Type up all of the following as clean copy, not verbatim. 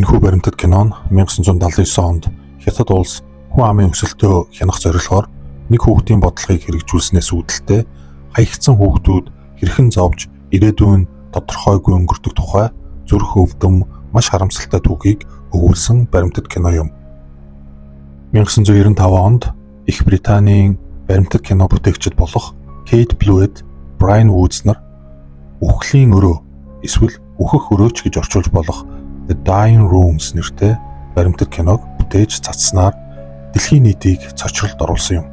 Энэхүү баримтат кино нь 1979 онд Хятад улс хүн амын өсөлтөө хянах зорилгоор нэг хүүхдийн бодлогыг хэрэгжүүлснээс үүдэлтэй хаягдсан хүүхдүүд хэрхэн зовж ирээдүйн тодорхойгүй өнгөрдөг тухай зүрх өвдөм маш харамсалтай түүхийг өгүүлсэн баримтат кино юм. 1995 онд Их Британийн баримтат кино бүтээгчид болох Кейт Блюет, Брайан Вудс нар үхлийн өрөө эсвэл үхэх өрөөч гэж орчуулж болох The Dying Rooms нэртэй баримтат киног бүтээж цацснаар дэлхийн нийтийг цочролд оруулсан юм.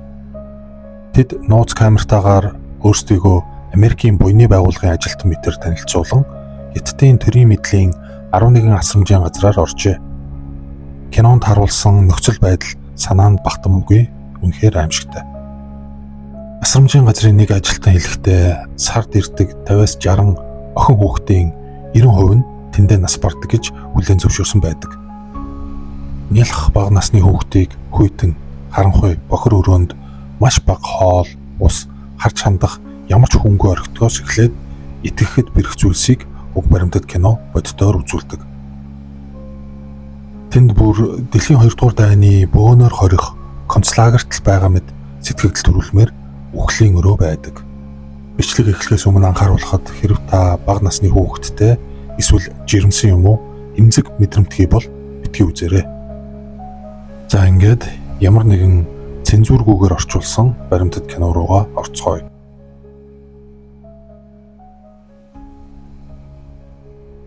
Тэд нууц камертаагаар өөрсдийгөө Америкийн буйны байгууллагын ажилтан мэтэр танилцуулан Хятадын төрийн мэдлийн 11 асрамжийн газраар оржээ. Кинонд харуулсан нөхцөл байдал санаанд багтамгүй үнэхээр аимшигтай. Асрамжийн газрын нэг ажилтан хэлэхдээ сард ирдэг 50-60 охин хүүхдийн 90% нь тэндээ нас бардаг гэж хүлээн зөвшөөрсөн байдаг. Нялх бага насны хүүхдийг хүйтэн, харанхуй, бохир өрөөнд маш бага хоол, ус, харж хандах ямар ч хүнгүй орхитгоос эхлээд итгэхэд бэрх зүйлсийг уг баримтат кино боддоор үзүүлдэг. Тэнд бүр дэлхийн 2 дугаар дайны бөөнөр хорих концлагерт байгаа мэд сэтгэгдэл төрүүлмээр үхлийн өрөө байдаг. Бичлэг эхлэхээс өмнө анхааруулхад хэрв та бага насны хүүхэдтэй эсвэл жирэмсэн юм уу эмзэг мэдрэмтгий бол битгий үзээрэй. За ингээд ямар нэгэн цензургүйгээр орчуулсан баримтат кино руугаа орцгоё.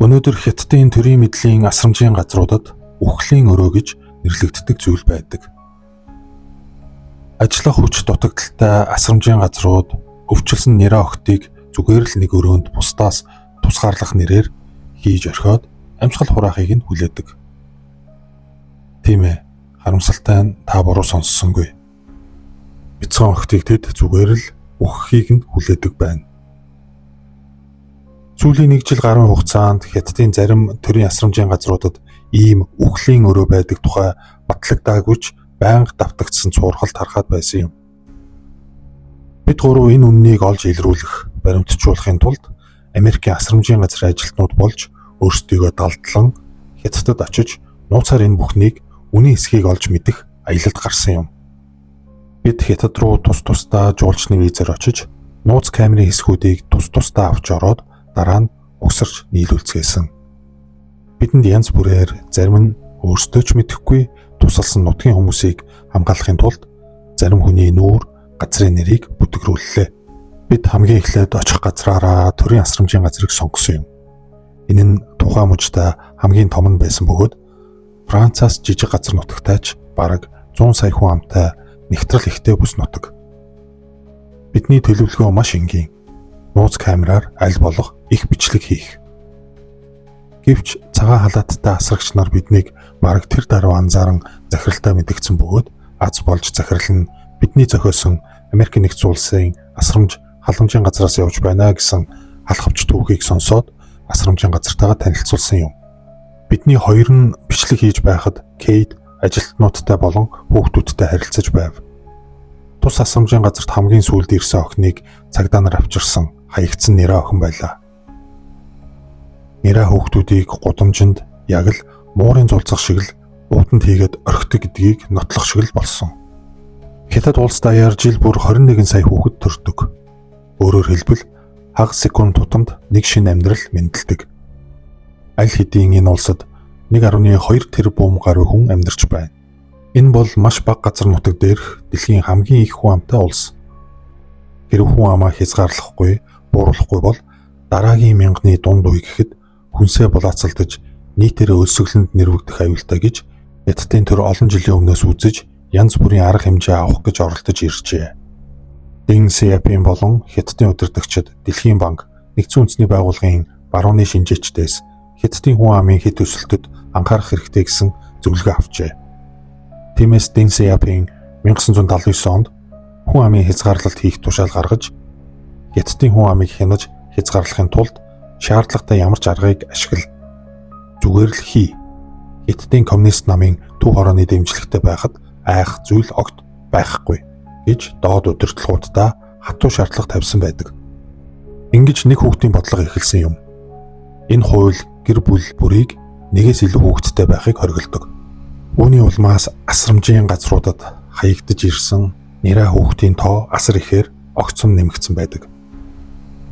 Өнөөдөр Хятадын төрийн мэдлийн асрамжийн газруудад үхлийн өрөө гэж нэрлэгддэг зүйл байдаг. Ажиллах хүч дутагдaltaй асрамжийн газрууд өвчлсөн нэрэ охтыг зүгээр л нэг өрөөнд бусдаас тусгаарлах нэрээр хийж орхиод амьсгал хураахыг нь хүлээдэг. Тийм ээ, харамсалтай нь та буруу сонссонгүй. Бяцхан охтыг тэд зүгээр л үхэхийг нь хүлээдэг байна. Сүүлийн 1 жил гаруй хугацаанд Хятадын зарим төрийн асрамжийн газруудад ийм үхлийн өрөө байдаг тухай батлагдаагүйч байнга давтагдсан цуурхалт харахад байсан юм. Бид гурав энэ үннийг олж илрүүлэх, баримтжуулахын тулд Америкийн асрамжийн газрын ажилтнууд болж өөрсдийгөө далдлан Хятадд очиж нууцаар энэ бүхнийг үнийн эсхийг олж мэдэх аялалд гарсан юм. Бид Хятад руу тусдаа жуулчны визээр очиж нууц камерын хэсгүүдийг тусдаа авч ороод дараа нь угсарч нийлүүлцгээсэн. Бидэнд янз бүрээр зарим нь өөрсдөө ч мэдэхгүй тусалсан нутгийн хүмүүсийг хамгаалахын тулд зарим хүний нүүр, газрын нэрийг бүтгэрүүллээ. Бид хамгийн эхлээд очих газраараа төрийн асрамжийн газрыг сонгосон юм. Энэ нь тухайн мужид хамгийн том нь байсан бөгөөд Францаас жижиг газар нутагтайч бараг 100 сая хүн амтай нэгтрэл ихтэй бүс нутаг. Бидний төлөвлөгөө маш энгийн. Нууц камераар аль болох их бичлэг хийх. Гэвч цагаан халааттай асрагч нар биднийг бараг тэр даруй анзааран захиралтай мэдгдсэн бөгөөд аз болж захирал нь бидний зохиосон Америк нэгдсэн улсын асрамж халамжийн газраас явж байна гэсэн халахвч түүхийг сонсоод асрамжийн газартайгаа танилцуулсан юм. Бидний хоёр нь бичлэг хийж байхад Кейт ажилтнуудтай болон хүүхдүүдтэй харилцаж байв. Тус асрамжийн газарт хамгийн сүүлд ирсэн охиныг цагдаа нар авчирсан хаягдсан нэрэ охин байлаа. Нэрэ хүүхдүүдийг гудамжинд яг л муурын зулцах шиг л уутанд хийгээд орхидог гэдгийг нотлох шиг л болсон. Хятад улс даяар жил бүр 21 сая хүүхэд төрдөг. Өөрөөр хэлбэл хагас секунд тутамд нэг шинэ амьдрал мэндэлдэг. Аль хэдийн энэ улсад 1.2 тэрбум гаруй хүн амьдарч байна. Энэ бол маш бага газар нутаг дээрх дэлхийн хамгийн их хүн амтай улс. Хэрэг хүн амаа хязгаарлахгүй, бууруулахгүй бол дараагийн мянганы дунд үе гэхэд хүнсээ булаацалдаж нийтээрээ өлсгөлөнд нэрвэгдэх аюултай гэж Хятадын төр олон жилийн өмнөөс үзэж янз бүрийн арга хэмжээ авах гэж оролдож иржээ. Дэн Сяопин болон Хятадын удирдагчид Дэлхийн банк, Нэгдсэн үндэсний байгууллагын барууны шинжээчдээс Хятадын хүн амын хэд өсөлтөд анхаарах хэрэгтэй гэсэн зөвлөгөө авчээ. Тиймээс Дэн Сяопин 1979 онд хүн амын хязгаарлалт хийх тушаал гаргаж Хятадын хүн амыг хянаж хязгаарлахын тулд шаардлагатай ямар ч аргыг ашигла. Зүгээр л хий. Хятадын коммунист намын төв хорооны дэмжлэгтэй байхад айх зүйл огт байхгүй гэж доод удирдлагуудаа хатуу шаардлага тавьсан байдаг. Ингэж нэг хүүхдийн бодлого эхэлсэн юм. Энэ хууль гэр бүл бүрийг нэгээс илүү хүүхэдтэй байхыг хориглодог. Үүний улмаас асрамжийн газруудад хаягдж ирсэн нэраа хүүхдийн тоо асар ихээр огцом нэмэгдсэн байдаг.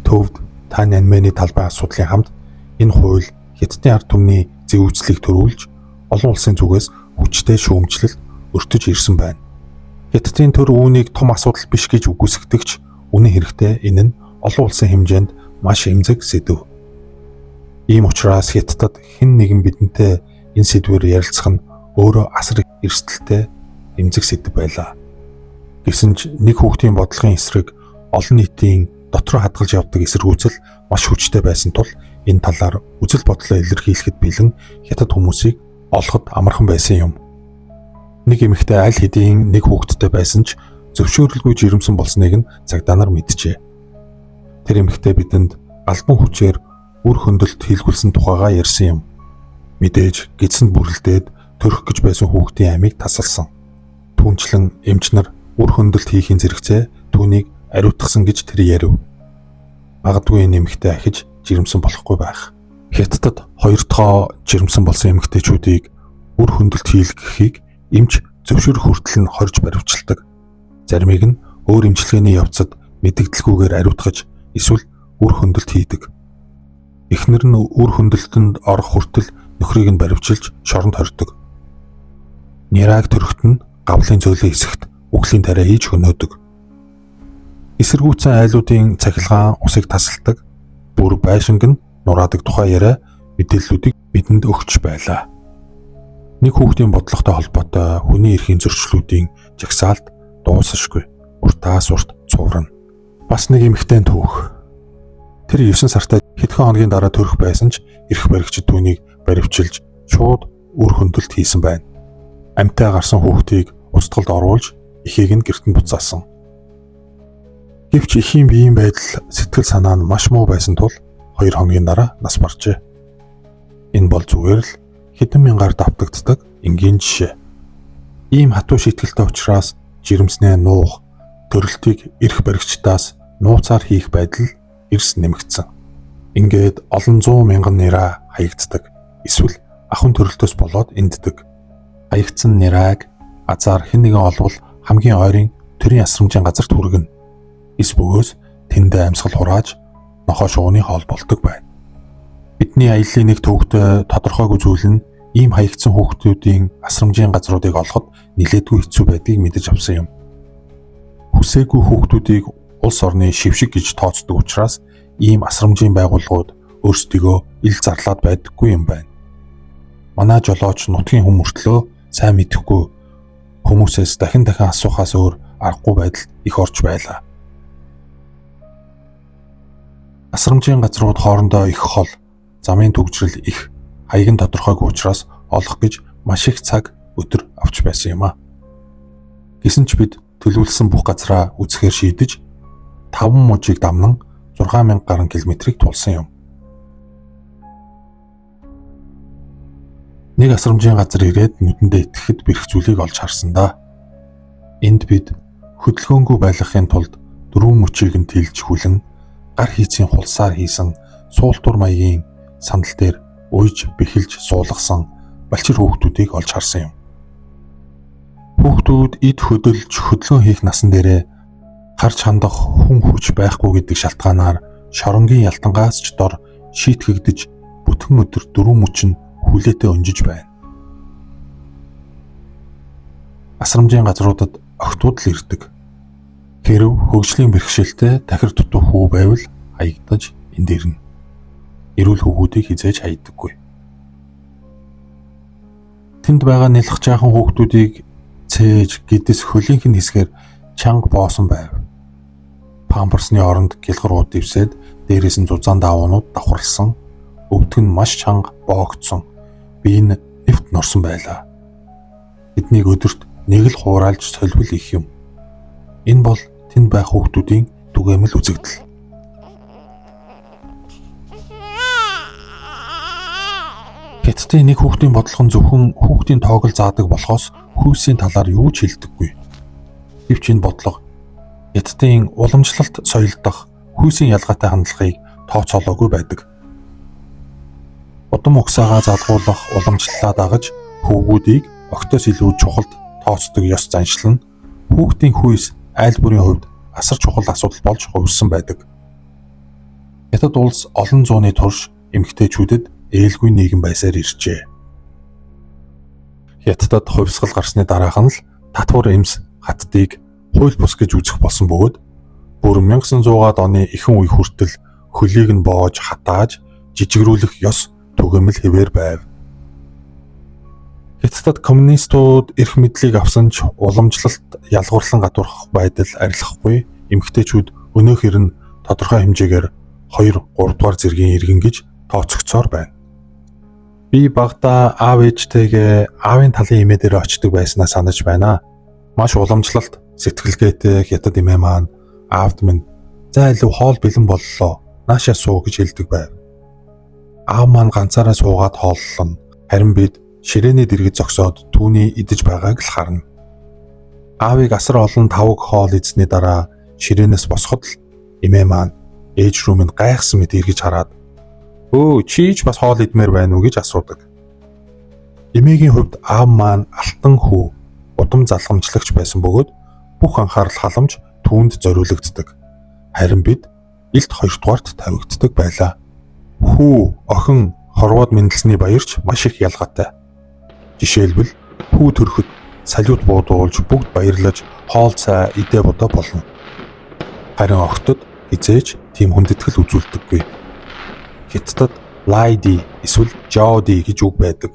Төвд Тань Аньмэний талбай асуудлын хамт энэ хууль Хятадын ард түмний зэвүүцлийг төрүүлж олон улсын зүгээс хүчтэй шүүмжлэлт өртөж ирсэн байна. Хятадын төр үүнийг том асуудал биш гэж үгүйсгдэгч үнэн хэрэгтээ энэ нь олон улсын хэмжээнд маш эмзэг сэдв. Ийм учраас Хятадд хэн нэгэн бидэнтэй энэ сэдвээр ярилцах нь өөрөө асар эрсдэлтэй эмзэг сэдв байлаа. Гэсэн ч нэг хүүхдийн бодлогын эсрэг олон нийтийн дотроо хадгалж явдаг эсэргүүцэл маш хүчтэй байсан тул энэ талаар үзэл бодлоо илэрхийлэхэд бэлэн Хятад хүмүүсийг олоход амархан байсан юм. Нэг эмэгтэй аль хэдийн нэг хүүхэдтэй байсан ч зөвшөөрлгүй жирэмсэн болсныг нь цагдаа нар мэджээ. Тэр эмэгтэй бидэнд албан хүчээр үр хөндлөлт хийлгүүлсэн тухайгаа ярьсан юм. Мэдээж гидсэнд бүрлдээд төрөх гэж байсан хүүхдийн амийг тасалсан. Түүнчлэн эмч нар үр хөндлөлт хийхин зэрэгцээ түүнийг ариутгасан гэж тэр ярив. Магадгүй энэ эмэгтэй ахиж жирэмсэн болохгүй байх. Хятадд хоёр дахь жирэмсэн болсон эмэгтэйчүүдийг үр хөндлөлт хийлгэхийг эмч зөвшөөрөх хүртэл нь хорж баривчилдаг. Заримыг нь өөр эмчилгээний явцад мэдэгдэлгүйгээр ариутгаж эсвэл үр хөндлөлт хийдэг. Эхнэр нь үр хөндлөлтөнд орох хүртэл нөхрийг нь баривчилж шоронд хордог. Нэраг төрөхт нь гавлын зөөлөн хэсэгт үхлийн тариа хийж хөнөөдөг. Эсэргүүцэн айлуудын цахилгаан усыг тасалдаг. Бүр байшинг нь нураадаг тухай яриа мэдээллүүдийг бидэнд өгч байлаа. Нэг хүүхдийн бодлоготой холбоотой хүний эрхийн зөрчлүүдийн жагсаалт дуусашгүй. Уртаас урт цуврана. Бас нэг эмэгтэй түүх. Тэр 9 сартай хэдхэн хоногийн дараа төрөх байсан ч эрх баригчид түүнийг баривчилж шууд үр хөндлөлт хийсэн байна. Амьтаа гарсан хүүхдийг устгалд оруулж эхийг нь гэрт нь буцаасан. Гэвч эхийн биеийн байдал сэтгэл санаа нь маш муу байсан тул 2 хоногийн дараа нас баржээ. Энэ бол зүгээр л хэдэн мянгаар давтагддаг энгийн жишээ. Ийм хатуу шийтгэлтэй учраас жирэмснээ нуух, төрөлтийг эрх баригчдаас нууцаар хийх байдал эрс нэмэгдсэн. Ингээд олон 100 мянган нэраа хаягддаг. Эсвэл ахын төрөлтөөс болоод энддэг. Хаягдсан нэраг азар хэн нэгэн олвол хамгийн ойрын төрийн ясрамжийн газарт хүргэнэ. Эс бөгөөс тэндээ амьсгал хурааж нохоо шууны хоол болдог байна. Бидний аяллаа нэг төвөгтэй тодорхойгүй зүйл нь ийм хаягдсан хүүхдүүдийн асрамжийн газруудыг олоход нилээдгүй хэцүү байдгийг мэдэж авсан юм. Хүсээгүй хүүхдүүдийг улс орны шившиг гэж тооцдог учраас ийм асрамжийн байгууллагууд өөрсдийгөө ил зарлаад байдаггүй юм байна. Манай жолооч нутгийн хүн мөртлөө сайн мэдэхгүй хүмүүсээс дахин асуухаас өөр аргагүй байдал их орж байлаа. Асрамжийн газрууд хоорондоо их хол, замын төгжрөл их, хаяг нь тодорхойгүй учраас олох гэж маш их цаг өдөр авч байсан юм а. Гэсэн ч бид төлөвлөсөн бүх газраа үзэхээр шийдэж 5 мужийг дамнан 6000 гаруй километрийг тулсан юм. Нэг асрамжийн газар ирээд нүдэндээ итгэхэд бэрх зүйлийг олж харсан да. Энд бид хөдөлгөөнгүй байлгахын тулд 4 мөчийг нь тэлж хүлэн гар хийцийн хулсаар хийсэн суултур маягийн сандал дээр уйж бэхэлж суулгасан балчир хүүхдүүдийг олж харсан юм. Хүүхдүүд эд хөдөлж хөдөлгөөн хийх насан дээрээ харж хандах хүн хүч байхгүй гэдэг шалтгаанаар шоронгийн ялтангаас ч дор шийтгэгдэж бүтэн өдөр 4 мөч нь хүлээтэй өнжиж байна. Асрамжийн газруудад охтууд л ирдэг. Хэрв хөгжлийн бэрхшээлтэй тахир дутуу хүү байвал хаягдаж энд ирнэ. Эрүүл хүүгүүдийг хизээж хайдаггүй. Тэнд байгаа нэлх жаахан хүүхдүүдийг цээж гэдэс хөлийнх нь хэсгээр чанга боосон байв. Памперсны оронд гэлгар ууд дэвсээд дээрээс нь зузаан даавнууд давхарлсан, өвдөг нь маш чанга боогдсон. Бие нь нэвт норсон байлаа. Эднийг өдөрт нэг л хуурайлж соливол их юм. Энэ бол тэнд байх хүүхдүүдийн түгээмэл үзэгдэл. Хятадын нэг хүүхдийн бодлого нь зөвхөн хүүхдийн тоог л заадаг болохоос хүйсийн талаар юу ч хэлдэггүй. Гэвч энэ бодлого Хятадын уламжлалт соёл дахь хүйсийн ялгаатай хандлагыг тооцоолоогүй байдаг. удам угсаагаа залгуулах уламжлалаа дагаж хөвгүүдийг огтоос илүү чухалд тооцдог ёс заншил нь хүүхдийн хүйс айл бүрийн хувьд асар чухал асуудал болж хувирсан байдаг. Хятад улс олон зууны турш эмэгтэйчүүдэд ээлгүй нийгэм байсаар иржээ. Хятадд хувьсгал гарсны дараах нь л татвар эмс хаттыг хууль бус гэж үзэх болсон бөгөөд бүр 1900-аад оны ихэнх үе хүртэл хөлийг нь боож хатааж жижигрүүлэх ёс түгээмэл хэвээр байв. Хятадд коммунистууд эрх мэдлийг авсан ч уламжлалт ялгуурлан гадуурхах байдал арилгахгүй эмэгтэйчүүд өнөөхөр нь тодорхой хэмжээгээр 2-3 дугаар зэргийн иргэн гэж тооцогцоор байна. Би багада аав ээжтэйгээ аавын талын эмээ дээр очдог байснаа санаж байна. Маш уламжлалт сэтгэлгээтэй хятад эмээ маань аавд минь "За илүү хоол бэлэн боллоо. Наашаа суу" гэж хэлдэг байв. Аав маань ганцаараа суугаад хооллоно. Харин бид ширээний дэргэд зогсоод түүний идэж байгааг л харна. Аавыг асар олон тавг хоол идсэний дараа ширээнээс босоход л эмээ маань ээж рүү минь гайхсан мэт эргэж хараад "Өө, чи ч бас хоол идмээр байна уу?" гэж асуудаг. Эмээгийн хувьд аав маань алтан хүү, удам залхамжлагч байсан бөгөөд бүх анхаарал халамж түүнд зориулагддаг. Харин бид илт 2 дугаарт тавигддаг байлаа. Хүү, охин, хорвоод мэндэлсний баярч маш их ялгаатай. Жишээлбэл хүү төрөхөд салют буудуулж бүгд баярлаж хоол цай идэ бодоо болно. Харин охтод хизээж тийм хүндэтгэл үзүүлдэггүй. Хятадд лайди эсвэл жауди гэж үг байдаг.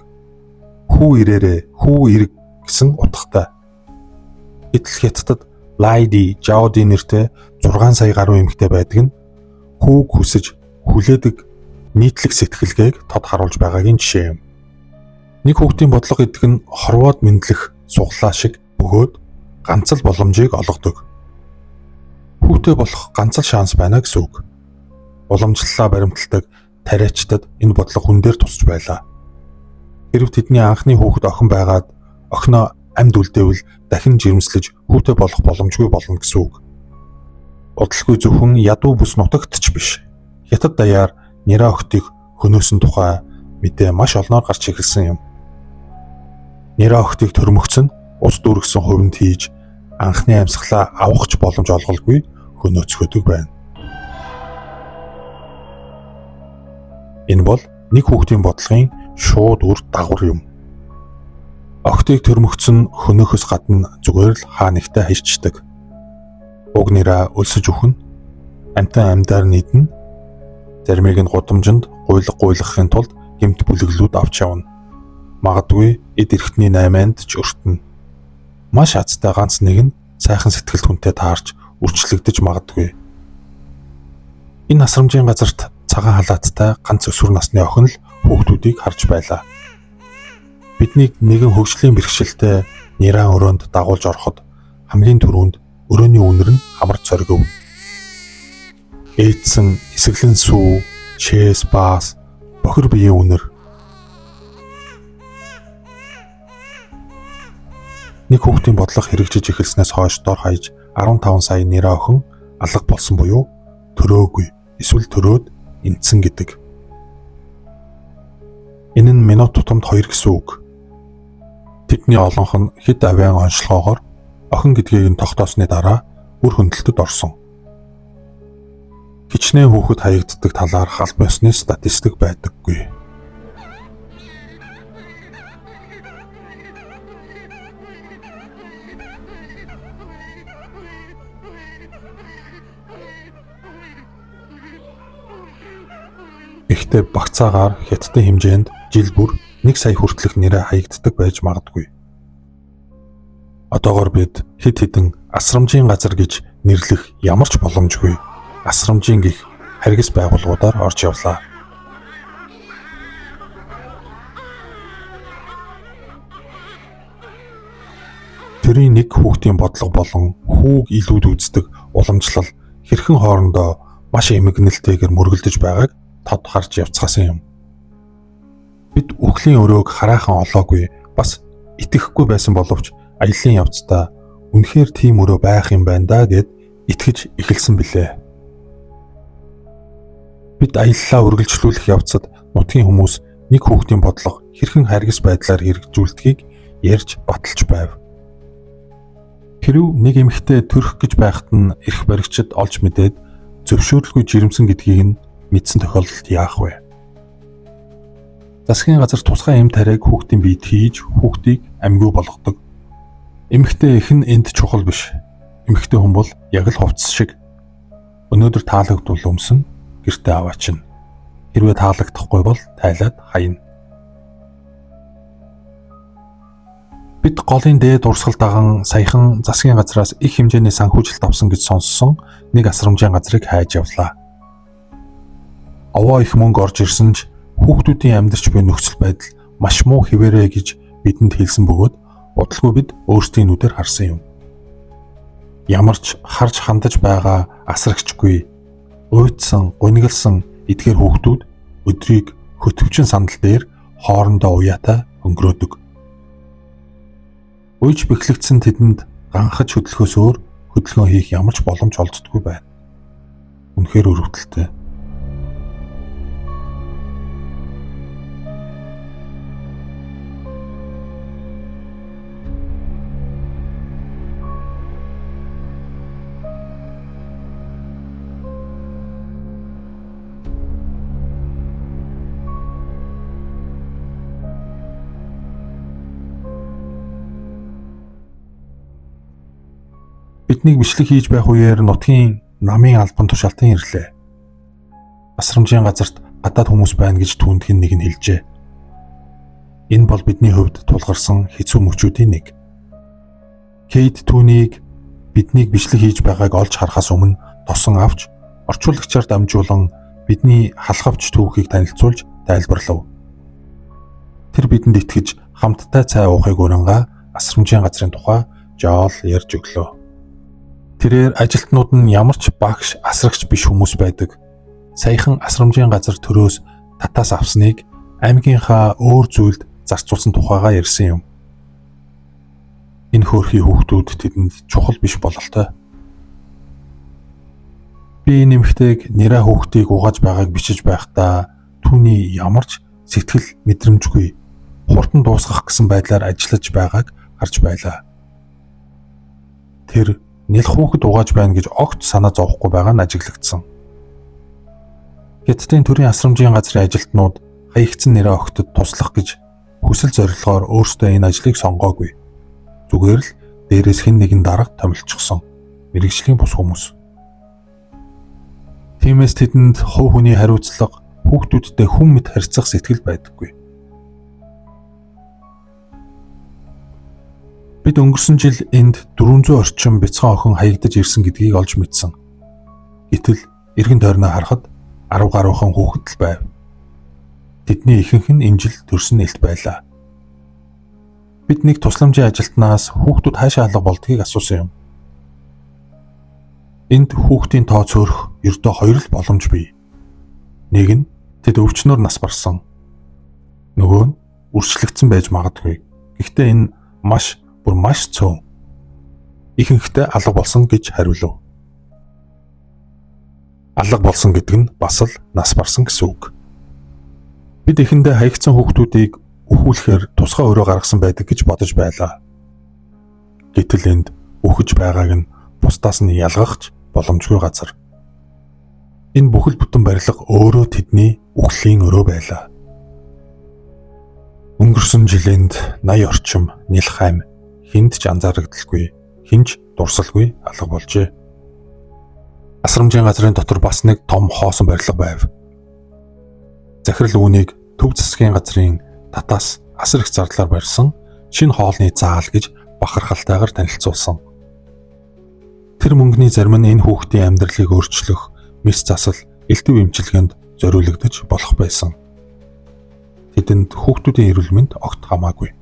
Хүү ирээрээ, хүү ирэг гэсэн утгатай. Гэтэл Хятадд лайди, жауди нэртэй 6 сая гаруй эмэгтэй байдаг нь хүүг хүсэж хүлээдэг нийтлэг сэтгэлгээг тод харуулж байгаагийн жишээ юм. Нэг хүүхдийн бодлого гэдэг нь хорвоод мэдлэх суглаа шиг бөгөөд ганц л боломжийг олгодог. Хүүтэй болох ганц л шанс байна гэсэн үг. Уламжлалаа баримталдаг тариачдад энэ бодлого хүн дээр тусч байлаа. Хэрв тэдний анхны хүүхэд охин байгаад охиноо амьд үлдээвэл дахин жирэмслэж хүүтэй болох боломжгүй болно гэсэн үг. Удалгүй зөвхөн ядуу бүс нутагт ч биш. Хятад даяар нэрэ охтыг хөнөөсөн тухай мэдээ маш олноор гарч ирсэн юм. Нэрэ охтыг төрмөгцөн ус дүүргсэн хувинд хийж анхны амьсгалаа авахч боломж олголгүй хөнөөцгөөдөг байна. Энэ бол нэг хүүхдийн бодлогын шууд үр дагавар юм. Охтыг төрмөгцөн хөнөөхөөс гадна зүгээр л хаа нэгтээ хайчдаг. Уг нэрээ өлсөж үхэн, амтан амьдаар нийтэн, зармийг нь гудамжинд гуйлгахын тулд гэмт бүлэглүүд авч явна. Магадгүй эд эрхтний 8-нд ч өртөнө. Маш азтай ганц нэг нь сайхан сэтгэл түнтэй таарч үрчлэгдэж магадгүй. Энэ насрамжийн газарт цагаан халааттай ганц өсвөр насны охин л хүүхдүүдийг харж байлаа. Биднийг нэгэн хөгжлийн бэрхшээлтэй нэрэн өрөөнд дагуулж ороход хамгийн түрүүнд өрөөний үнэр нь хамарч цоргив. Ээдсэн, эсэглэн сүү, чэс бас, бохир биеийн үнэр. Нэг хүүхдийн бодлого хэрэгжиж эхэлснээс хойш дор хаяж 15 сая нэрэ охин алга болсон буюу төрөөгүй, эсвэл төрөөд энцэн гэдэг. Энэ нь минут тутамд 2 гэсэн үг. Тэдний олонх нь хэд авиан онцлогоогоор охин гэдгийг нь тогтоосны дараа үр хөндлөлтөд орсон. Хичнээн хүүхэд хаягддаг талаар албан ёсны статистик байдаггүй. Гэхдээ багцаагаар хятадын хэмжээнд жил бүр 1 сая хүртэлх нэрэ хаягддаг байж магадгүй. Одоогоор бид хэд хэдэн асрамжийн газар гэж нэрлэх ямар ч боломжгүй асрамжийн гих харгас байгууллагуудаар орж явлаа. Тэрийн нэг хүүхдийн бодлого болон хүүг илүүд үздэг уламжлал хэрхэн хоорондоо маш эмгэнэлтэйгээр мөргөлдөж байгааг тод харж явцгаасан юм. Бид үхлийн өрөөг хараахан олоогүй, бас итгэхгүй байсан боловч аялын явцдаа үнэхээр тийм өрөө байх юм байна да гэд итгэж эхэлсэн билээ. Бид аяллаа үргэлжлүүлэх явцад нутгийн хүмүүс нэг хүүхдийн бодлого хэрхэн харгас байдлаар хэрэгжүүлдгийг ярьж баталж байв. Хэрв нэг эмэгтэй төрөх гэж байхад нь эрх баригчид олж мэдээд зөвшөөрлгүй жирэмсэн гэдгийг нь мэдсэн тохиолдолд яах вэ? Засгийн газар тусгай эм тариаг хүүхдийн биед хийж хүүхдийг амьгүй болгодог. Эмэгтэй их нь энд чухал биш. Эмэгтэй хүн бол яг л хувцас шиг. Өнөөдөр таалагдвал өмсөн гэртээ аваачна. Хэрвээ таалагдахгүй бол тайлаад хаяна. Бид голын дээд урсгал даган саяхан засгийн газраас их хэмжээний санхүүжилт авсан гэж сонссон нэг асрамжийн газрыг хайж явлаа. Овоо их мөнгө орж ирсэн ч хүүхдүүдийн амьдарч буй нөхцөл байдал маш муу хэвээрээ гэж бидэнд хэлсэн бөгөөд удалгүй бид өөрсдийн нүдээр харсан юм. Ямар ч харж хандаж байгаа асрагчгүй, уйдсан, гунигалсан эдгээр хүүхдүүд өдрийг хөтөвчин сандал дээр хоорондоо уяатай өнгөрөөдөг. Уйж бэхлэгдсэн тэдэнд ганхаж хөдөлгөөс өөр хөдөлгөөн хийх ямар ч боломж олддоггүй байна. Үнэхээр өрөвдөлтэй. Биднийг бичлэг хийж байх үеэр нутгийн намын албан тушаалтан ирлээ. Асрамжийн газарт гадаад хүмүүс байна гэж түүндх нэг нь хэлжээ. Энэ бол бидний хувьд тулгарсан хэцүү мөчүүдийн нэг. Кейт түүнийг биднийг бичлэг хийж байгааг олж харахаас өмнө тосон авч орчуулагчаар дамжуулан бидний халахвч түүхийг танилцуулж тайлбарлав. Тэр бидэнд итгэж хамтдаа цай уухыг урангаа асрамжийн газрын тухай жаал ярьж өглөө. Тэрээр ажилтнууд нь ямар ч багш, асрагч биш хүмүүс байдаг. Саяхан асрамжийн газар төрөөс татаас авсныг аймгийнхаа өөр зүйлд зарцуулсан тухайгаа ярьсан юм. Энэ хөөрхий хүүхдүүд тэдэнд чухал биш бололтой. Би нэмэгтэйг нэраа хүүхдийг угааж байгааг бичиж байхдаа түүний ямар ч сэтгэл мэдрэмжгүй хурдан дуусгах гэсэн байдлаар ажиллаж байгааг харж байлаа. Тэр нэлх хүүхэд угааж байна гэж огт санаа зовхгүй байгаа нь ажиглагдсан. Хятадын төрийн асрамжийн газрын ажилтнууд хаягдсан нэрээ охидод туслах гэж хүсэл зорилгоор өөрсдөө энэ ажлыг сонгоогүй. Зүгээр л дээрээс хэн нэгэн дарга томилчихсон мэргэжлийн бус хүмүүс. Тиймээс тэдэнд хувь хүний хариуцлага, хүүхдүүдтэй хүн мэд харьцах сэтгэл байдаггүй. Бид өнгөрсөн жил энд 400 орчим бяцхан охин хаягдаж ирсэн гэдгийг олж мэдсэн. Гэтэл эргэн тойрноо харахад 10 гаруйхан хүүхэд л байв. Тэдний ихэнх нь энэ жил төрсөн нэлт байлаа. Бид нэг тусламжийн ажилтнаас хүүхдүүд хаашаа алга болдгийг асуусан юм. Энд хүүхдийн тоо цөөрөх ердөө 2 л боломж бий. Нэг нь тэд өвчнөр нас барсан. Нөгөө нь үрчлэгдсэн байж магадгүй. Гэхдээ энэ маш цөөн. Ихэнхдээ алга болсон гэж хариулв. Алга болсон гэдэг нь бас л нас барсан гэсэн үг. Бид эхэндээ хаягдсан хүүхдүүдийг өхүүлэхээр тусгай өрөө гаргасан байдаг гэж бодож байлаа. Гэтэл энд үхэж байгааг нь бусдаас нь ялгахч боломжгүй газар. Энэ бүхэл бүтэн барилга өөрөө тэдний үхлийн өрөө байлаа. Өнгөрсөн жилинд 80 орчим нэлхайм хинд ч анзаарагдaltaгүй, хинч дурсалгүй алга болжээ. Асрамжийн газрын дотор бас нэг том хоосон барилга байв. Захирал үүнийг төв засгийн газрын татаас асар их зардлаар барьсан шинэ хоолны заал гэж бахархалтайгаар танилцуулсан. Тэр мөнгөний зарим нь энэ хүүхдийн амьдралыг өөрчлөх мэс засал, элдэв эмчилгээнд зориулагдаж болох байсан. Тэдэнд хүүхдүүдийн эрүүл мэнд огт хамаагүй.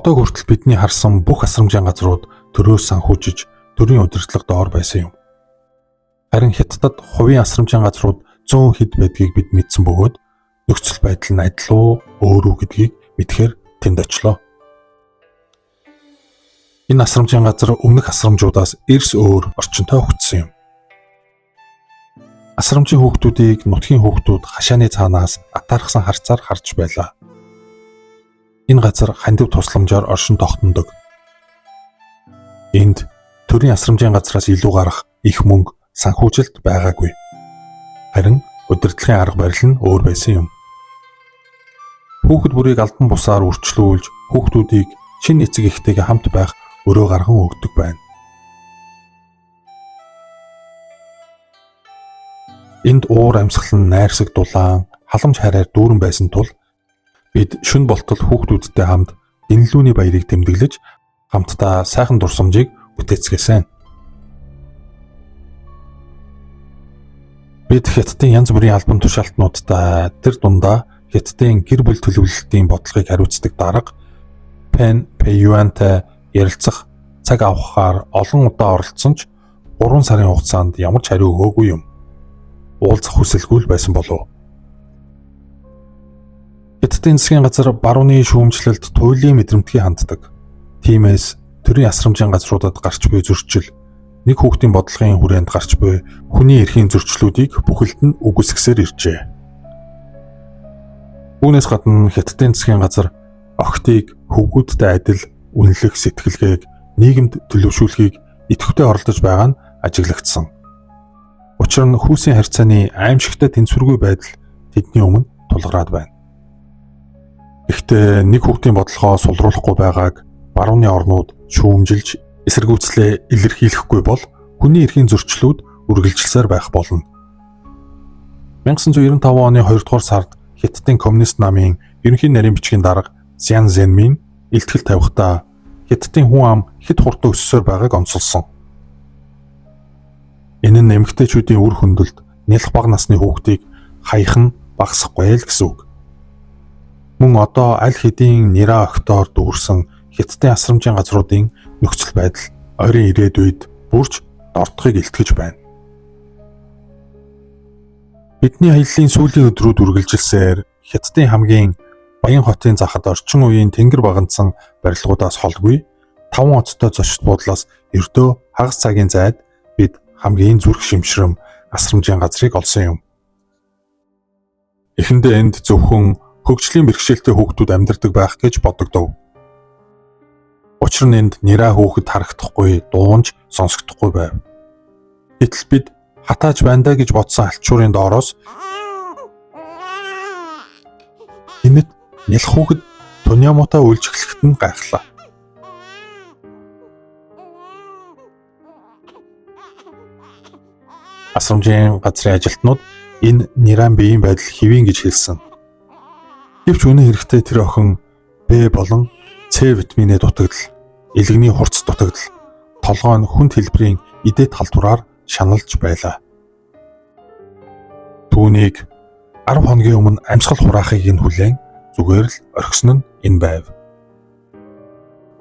Одоо хүртэл бидний харсан бүх асрамжийн газрууд төрөөс санхүүжиж төрийн удирдлага доор байсан юм. Харин Хятадд хувийн асрамжийн газрууд 100 хэд байдгийг бид мэдсэн бөгөөд нөхцөл байдал нь адил уу өөр үү гэдгийг мэдхээр тэнд очлоо. Энэ асрамжийн газар өмнөх асрамжуудаас эрс өөр орчинтой өгсөн юм. Асрамжийн хүүхдүүдийг нутгийн хүүхдүүд хашааны цаанаас атаархсан харцаар харж байлаа. Энэ газар хандив тусламжаар оршин тогтнодог. Энд төрийн асрамжийн газраас илүү гарах их мөнгө санхүүжилт байгаагүй. Харин удирдлагын арга барил нь өөр байсан юм. Хүүхэд бүрийг албан бусаар үрчлүүлж хүүхдүүдийг шинэ эцэг эхтэйгээ хамт байх өрөө гарган өгдөг байна. Энд уур амьсгал нь найрсаг дулаан, халамж хараар дүүрэн байсан тул бид шөнө болтол хүүхдүүдтэй хамт дэнлүүний баярыг тэмдэглэж хамтдаа сайхан дурсамжийг бүтээцгээсэн. Бид Хятадын янз бүрийн албан тушаалтнуудтай тэр дундаа Хятадын гэр бүл төлөвлөлтийн бодлогыг хариуцдаг дарга Пен Пэюантай ярилцах цаг авахаар олон удаа оролцсон ч 3 сарын хугацаанд ямар ч хариу өгөөгүй юм. Уулзах хүсэлгүй л байсан болов. Хятадын засгийн газар барууны шүүмжлэлд туйлын мэдрэмтгий ханддаг. Тиймээс төрийн асрамжийн газруудад гарч буй зөрчил, нэг хүүхдийн бодлогын хүрээнд гарч буй хүний эрхийн зөрчлүүдийг бүхэлд нь үгүйсгэсээр иржээ. Үүнээс гадна Хятадын засгийн газар охтыг хөвгүүдтэй адил үнэлэх сэтгэлгээг нийгэмд төлөвшүүлэхийг идэвхтэй оролдож байгаа нь ажиглагдсан. Учир нь хүүсийн харьцааны аимшигтай тэнцвэргүй байдал тэдний өмнө тулгараад байна. Гэхдээ нэг хүүхдийн бодлогоо сулруулахгүй байгааг барууны орнууд шүүмжилж эсэргүүцлээ илэрхийлэхгүй бол хүний эрхийн зөрчлүүд үргэлжилсээр байх болно. 1995 оны 2 дугаар сард Хятадын коммунист намын ерөнхий нарийн бичгийн дарга Зян Зэнмин илтгэл тавихдаа Хятадын хүн ам хэд хурдан өссөөр байгааг онцолсон. Энэ нь эмэгтэйчүүдийн үр хөндөлд нялх бага насны хүүхдийг хаях нь багасахгүй л гэсэн үг. Мөн одоо аль хэдийн нэраа октоор дүүрсэн Хятадын асрамжийн газруудын нөхцөл байдал ойрын ирээдүйд бүрж дордохыг илтгэж байна. Бидний аяллаа сүүлийн өдрүүд үргэлжилсээр Хятадын хамгийн Баян хотын захад орчин үеийн тэнгэр багандсан барилгуудаас холгүй 5 оцтой зочд буудлаас ердөө хагас цагийн зайд бид хамгийн зүрх шимшрэм асрамжийн газрыг олсон юм. Эхэндээ энд зөвхөн хөгжлийн бэрхшээлтэй хүүхдүүд амьдардаг байх гэж бодогдов. Учир нь энд нэраа хүүхэд харагдахгүй, дуунж сонсогдохгүй байв. Гэтэл бид хатааж байна даа гэж бодсон алчуурын доороос энэт нялх хүүхэд Туньямуутай үйлж эхлэхэд нь гайхлаа. Асрамжийн газрын ажилтнууд энэ нэран биеийн байдал хэвийн гэж хэлсэн. Гэвч үнэн хэрэгтээ тэр охин Б болон С витаминээ дутагдал, элэгний хурц дутагдал, толгой нь хүнд хэлбэрийн идэт халдвараар шаналж байлаа. Түүнийг 10 хоногийн өмнө амьсгал хураахыг нь хүлээн зүгээр л орхисон нь энэ байв.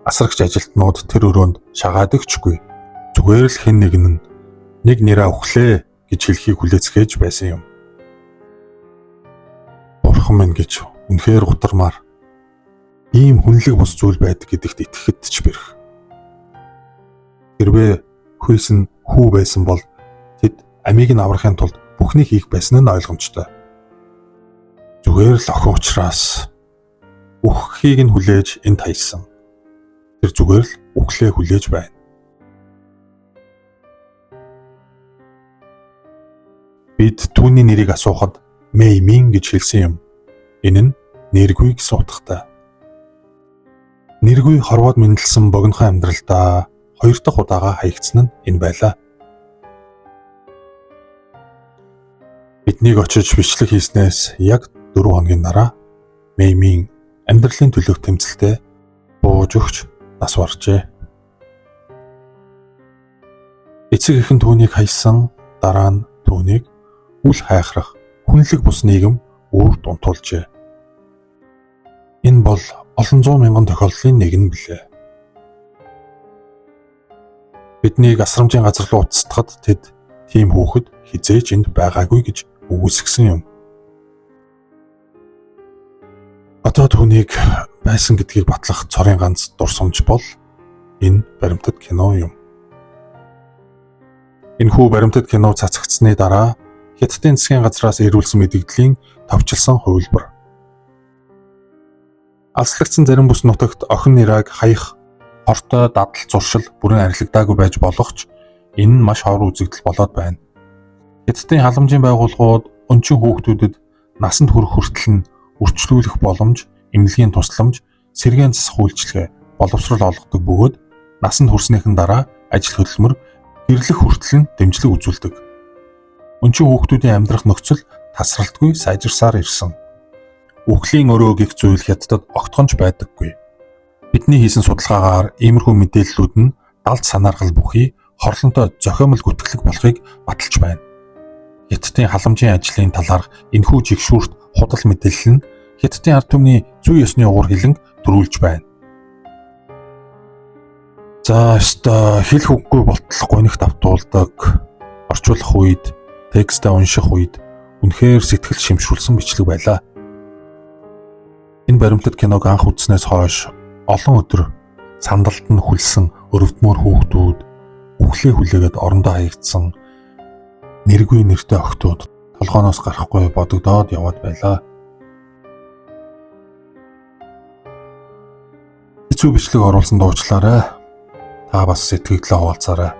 Асрагч ажилтнууд тэр өрөөнд шагаадагчгүй. Зүгээр л хэн нэгэн нь нэг нэраа өглөө гэж хэлхийг хүлээцгээж байсан юм. Бурхан минь гэж үнэхээр гутармаар ийм хүнлэг бус зүйл байдаг гэдэгт итгэхэд ч бэрх. Хэрвээ хүйс нь хүү байсан бол тэд амийг нь аврахын тулд бүхнийг хийх байсан нь ойлгомжтой. Зүгээр л охин учраас үххийг нь хүлээж энд хайсан. Тэр зүгээр л үхлээ хүлээж байна. Бид түүний нэрийг асуухад Мэймин гэж хэлсэн юм. Энэ нь нэргүй гэсэн утгатай. Нэргүй хорвоод мэндэлсэн богинохон амьдралдаа 2 дахь удаага хаягдсан нь энэ байлаа. Биднийг очиж бичлэг хийснээс яг 4 хоногийн дараа Мэймин амьдралын төлөөх тэмцэлтэй бууж өгч нас баржээ. Эцэг эхэн түүнийг хайсан, дараа нь түүнийг үл хайхрах хүнлэг бус нийгэм үүрд унтуулжээ. Энэ бол олон 100 мянган тохиолдлын нэг нь билээ. Биднийг асрамжийн газар руу уцтахад тэд тийм хүүхэд хизээж энд байгаагүй гэж үгүйсгсэн юм. Одоо түүнийг байсан гэдгийг батлах цорын ганц дурсамж бол энэ баримтат кино юм. Энэхүү баримтат кино цацагдсны дараа Хятадын засгийн газраас ирүүлсэн мэдээллийн товчлсон хувилбар. Алслагдсан зарим бүс нутагт охин нэрийг хаях, хортой дадал зуршил бүрэн арилгадаагүй байж болох ч энэ нь маш ховор үзэгдэл болоод байна. Хятадын халамжийн байгууллагууд өнчин хүүхдүүдэд насанд хүрэх хүртэл нь үрчлүүлэх боломж, эмнэлгийн тусламж, сэргээн засах үйлчилгээ, боловсрол олгодог бөгөөд насанд хүрснийхэн дараа ажил хөдөлмөр, гэрлэх хүртэл нь дэмжлэг үзүүлдэг. Өнчин хүүхдүүдийн амьдрах нөхцөл тасралтгүй сайжирсаар ирсэн. Үхлийн өрөө гэх зүйл Хятадд огтхонч байдаггүй. Бидний хийсэн судалгаагаар иймэрхүү мэдээллүүд нь далд санааргал бүхий хорлонтой зохиомл гүтгэлэг болохыг баталж байна. Хятадын халамжийн ажлын талаарх энэхүү жигшүүрт худал мэдээлэл нь Хятадын ард түмний зүй ёсны угар хилэнг төрүүлж байна. За ёстой хэлэх үггүй болтол гонигт автуулдаг, орчуулах үед, текстээ унших үед үнэхээр сэтгэл шимшүүлсэн бичлэг байлаа. Энэ баримтат киног анх үзснээс хойш олон өдөр сандалд нь хүлсэн өрөвдмөр хүүхдүүд, үхлээ хүлээгээд орондоо хаягдсан нэргүй нэртэй охтууд толгооноос гарахгүй бодогдоод яваад байлаа. Хэцүү бичлэг оруулсан дуучлаарай. Та бас сэтгэгдлээ хуваалцаарай.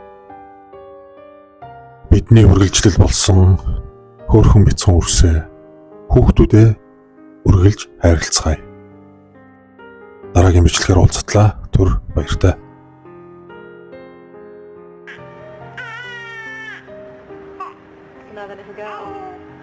Бидний үргэлжлэл болсон хөөрхөн бяцхан үрсээ хүүхдүүдээ үргэлж хайрлцгаая. Дараагийн бичлэгээр уулзтлаа. Түр баяртай. Another little girl.